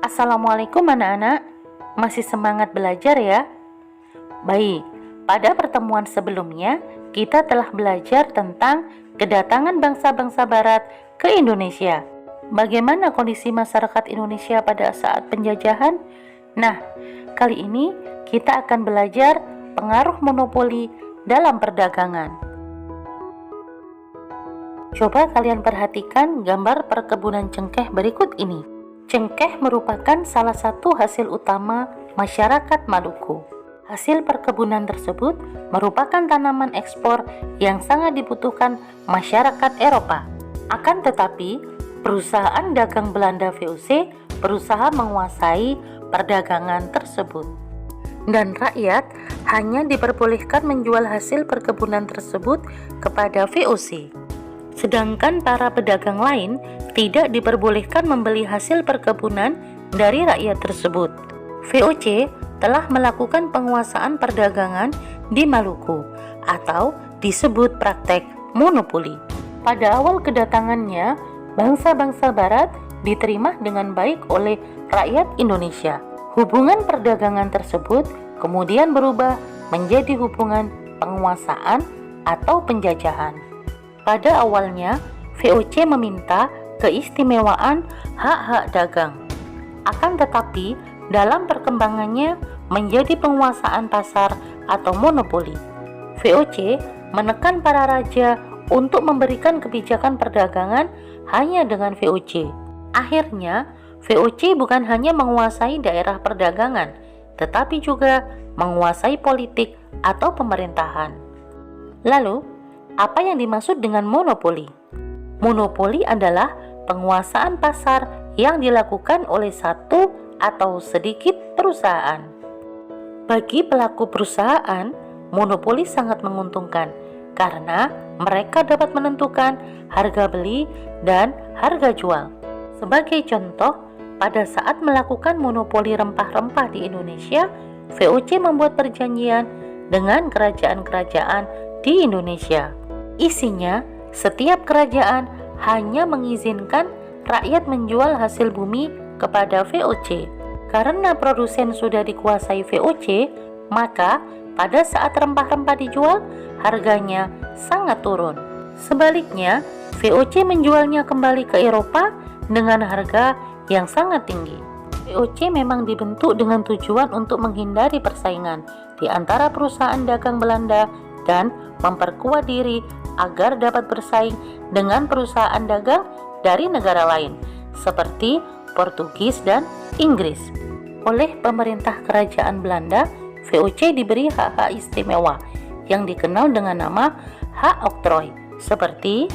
Assalamualaikum anak-anak, masih semangat belajar ya? Baik, pada pertemuan sebelumnya kita telah belajar tentang kedatangan bangsa-bangsa barat ke Indonesia. Bagaimana kondisi masyarakat Indonesia pada saat penjajahan? Nah, kali ini kita akan belajar pengaruh monopoli dalam perdagangan. Coba kalian perhatikan gambar perkebunan cengkeh berikut ini. Cengkeh merupakan salah satu hasil utama masyarakat Maluku. Hasil perkebunan tersebut merupakan tanaman ekspor yang sangat dibutuhkan masyarakat Eropa. Akan tetapi, perusahaan dagang Belanda VOC berusaha menguasai perdagangan tersebut. Dan rakyat hanya diperbolehkan menjual hasil perkebunan tersebut kepada VOC. Sedangkan para pedagang lain tidak diperbolehkan membeli hasil perkebunan dari rakyat tersebut. VOC telah melakukan penguasaan perdagangan di Maluku atau disebut praktek monopoli. Pada awal kedatangannya, bangsa-bangsa barat diterima dengan baik oleh rakyat Indonesia. Hubungan perdagangan tersebut kemudian berubah menjadi hubungan penguasaan atau penjajahan. Pada awalnya, VOC meminta keistimewaan hak-hak dagang. Akan tetapi, dalam perkembangannya menjadi penguasaan pasar atau monopoli. VOC menekan para raja untuk memberikan kebijakan perdagangan hanya dengan VOC. Akhirnya, VOC bukan hanya menguasai daerah perdagangan, tetapi juga menguasai politik atau pemerintahan. Lalu, apa yang dimaksud dengan monopoli? Monopoli adalah penguasaan pasar yang dilakukan oleh satu atau sedikit perusahaan. Bagi pelaku perusahaan, monopoli sangat menguntungkan karena mereka dapat menentukan harga beli dan harga jual. Sebagai contoh, pada saat melakukan monopoli rempah-rempah di Indonesia, VOC membuat perjanjian dengan kerajaan-kerajaan di Indonesia. Isinya, setiap kerajaan hanya mengizinkan rakyat menjual hasil bumi kepada VOC. Karena produsen sudah dikuasai VOC, maka pada saat rempah-rempah dijual, harganya sangat turun. Sebaliknya, VOC menjualnya kembali ke Eropa dengan harga yang sangat tinggi. VOC memang dibentuk dengan tujuan untuk menghindari persaingan di antara perusahaan dagang Belanda dan memperkuat diri agar dapat bersaing dengan perusahaan dagang dari negara lain seperti Portugis dan Inggris. Oleh pemerintah kerajaan Belanda, VOC diberi hak-hak istimewa yang dikenal dengan nama hak oktrooi, seperti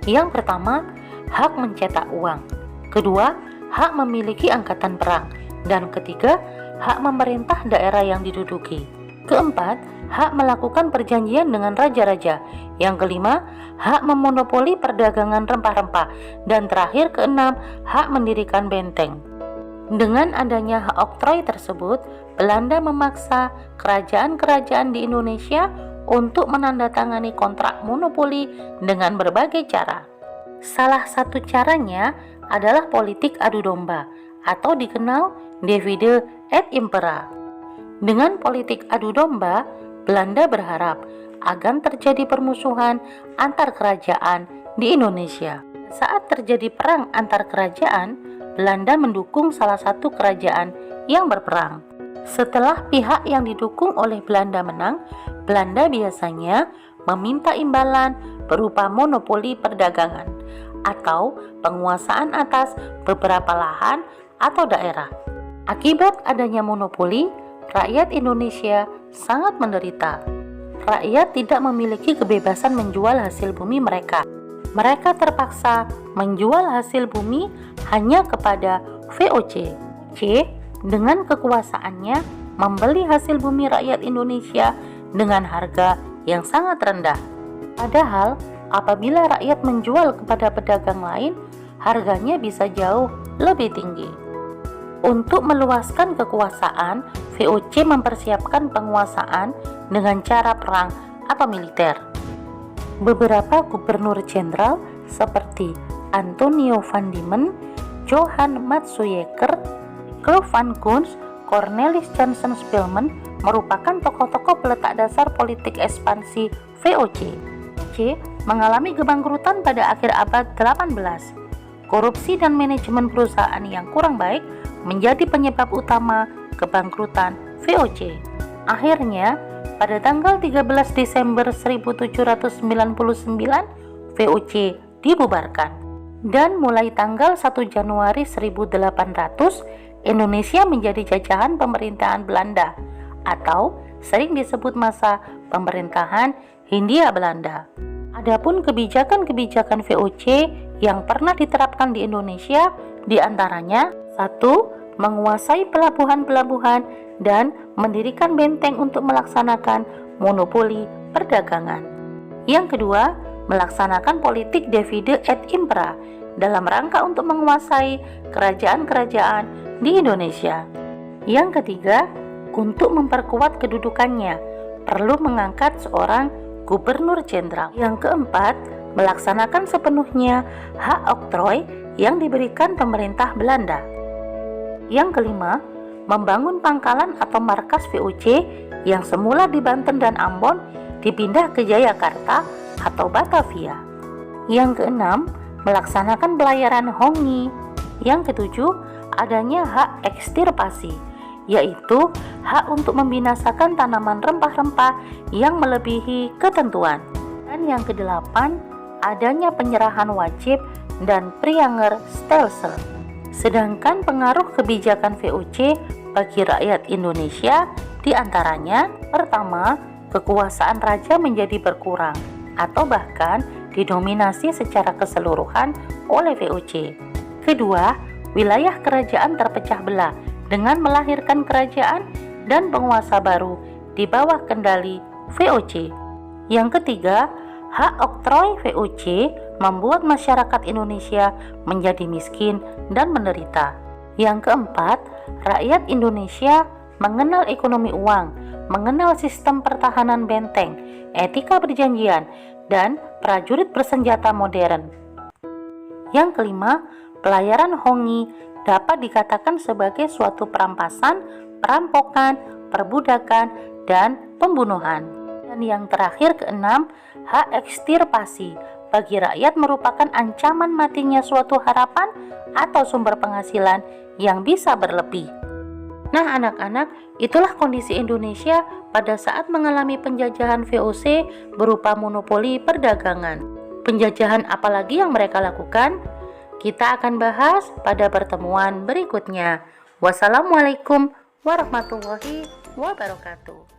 yang pertama, hak mencetak uang, kedua, hak memiliki angkatan perang, dan ketiga, hak memerintah daerah yang diduduki. Keempat, hak melakukan perjanjian dengan raja-raja. Yang kelima, hak memonopoli perdagangan rempah-rempah. Dan terakhir keenam, hak mendirikan benteng. Dengan adanya hak oktrooi tersebut, Belanda memaksa kerajaan-kerajaan di Indonesia untuk menandatangani kontrak monopoli dengan berbagai cara. Salah satu caranya adalah politik adu domba atau dikenal divide et impera. Dengan politik adu domba, Belanda berharap agar terjadi permusuhan antar kerajaan di Indonesia. Saat terjadi perang antar kerajaan, Belanda mendukung salah satu kerajaan yang berperang. Setelah pihak yang didukung oleh Belanda menang, Belanda biasanya meminta imbalan berupa monopoli perdagangan atau penguasaan atas beberapa lahan atau daerah. Akibat adanya monopoli, rakyat Indonesia sangat menderita. Rakyat tidak memiliki kebebasan menjual hasil bumi mereka. Mereka terpaksa menjual hasil bumi hanya kepada VOC. VOC dengan kekuasaannya membeli hasil bumi rakyat Indonesia dengan harga yang sangat rendah. Padahal apabila rakyat menjual kepada pedagang lain, harganya bisa jauh lebih tinggi. Untuk meluaskan kekuasaan, VOC mempersiapkan penguasaan dengan cara perang atau militer. Beberapa gubernur jenderal seperti Antonio van Diemen, Johan Matsuyker, Michael van Guns, Cornelis Janssen Spilman merupakan tokoh-tokoh peletak dasar politik ekspansi VOC. VOC mengalami kebangkrutan pada akhir abad 18. Korupsi dan manajemen perusahaan yang kurang baik menjadi penyebab utama kebangkrutan VOC. Akhirnya, pada tanggal 13 Desember 1799, VOC dibubarkan. Dan mulai tanggal 1 Januari 1800, Indonesia menjadi jajahan pemerintahan Belanda atau sering disebut masa pemerintahan Hindia Belanda. Adapun kebijakan-kebijakan VOC yang pernah diterapkan di Indonesia diantaranya 1. Menguasai pelabuhan-pelabuhan dan mendirikan benteng untuk melaksanakan monopoli perdagangan. Yang kedua, melaksanakan politik divide et impera dalam rangka untuk menguasai kerajaan-kerajaan di Indonesia. Yang ketiga, untuk memperkuat kedudukannya, perlu mengangkat seorang gubernur jenderal. Yang keempat, melaksanakan sepenuhnya hak oktroy yang diberikan pemerintah Belanda. Yang kelima, membangun pangkalan atau markas VOC yang semula di Banten dan Ambon dipindah ke Jayakarta atau Batavia. Yang keenam, melaksanakan pelayaran Hongi. Yang ketujuh, adanya hak ekstirpasi, yaitu hak untuk membinasakan tanaman rempah-rempah yang melebihi ketentuan. Dan yang kedelapan, adanya penyerahan wajib dan Prianger stelsel. Sedangkan pengaruh kebijakan VOC bagi rakyat Indonesia diantaranya, pertama, kekuasaan raja menjadi berkurang atau bahkan didominasi secara keseluruhan oleh VOC. Kedua, wilayah kerajaan terpecah belah dengan melahirkan kerajaan dan penguasa baru di bawah kendali VOC. Yang ketiga, hak oktroy VOC membuat masyarakat Indonesia menjadi miskin dan menderita. Yang keempat, rakyat Indonesia mengenal ekonomi uang, mengenal sistem pertahanan benteng, etika perjanjian, dan prajurit bersenjata modern. Yang kelima, pelayaran Hongi dapat dikatakan sebagai suatu perampasan, perampokan, perbudakan, dan pembunuhan. Dan yang terakhir keenam, hak ekstirpasi bagi rakyat merupakan ancaman matinya suatu harapan atau sumber penghasilan yang bisa berlebih. Nah anak-anak, itulah kondisi Indonesia pada saat mengalami penjajahan VOC berupa monopoli perdagangan. Penjajahan apalagi yang mereka lakukan? Kita akan bahas pada pertemuan berikutnya. Wassalamualaikum warahmatullahi wabarakatuh.